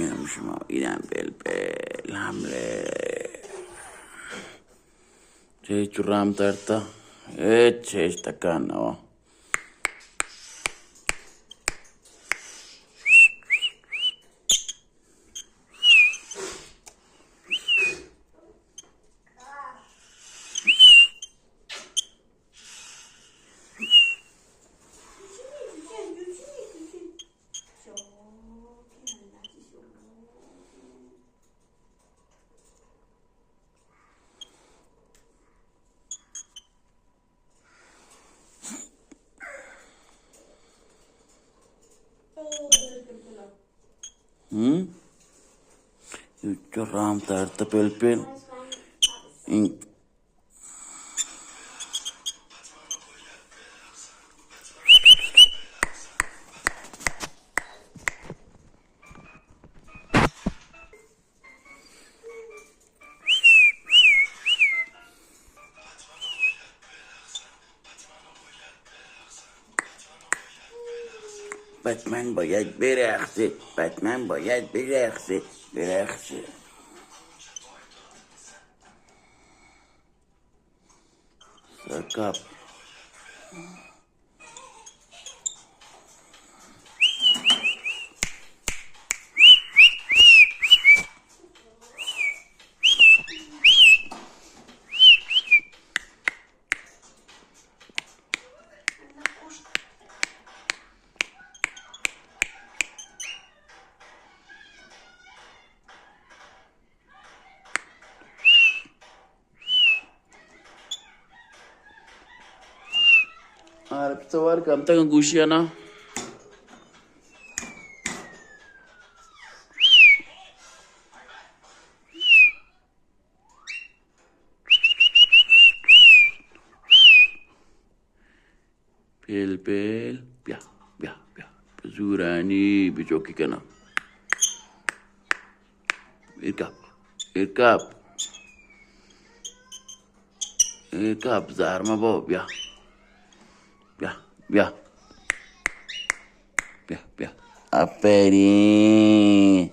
اینم شما، اینم فلفل حمله. چه چرام ترتا چش تکانو. چرام ترتا فلفل این بتمن باید برقصه، بتمن باید برقصه. سرکاب harap sawar kam tangan gusia na. Pel bia bezurani bijoki kana. Irkap zarma bo bia. Aferin.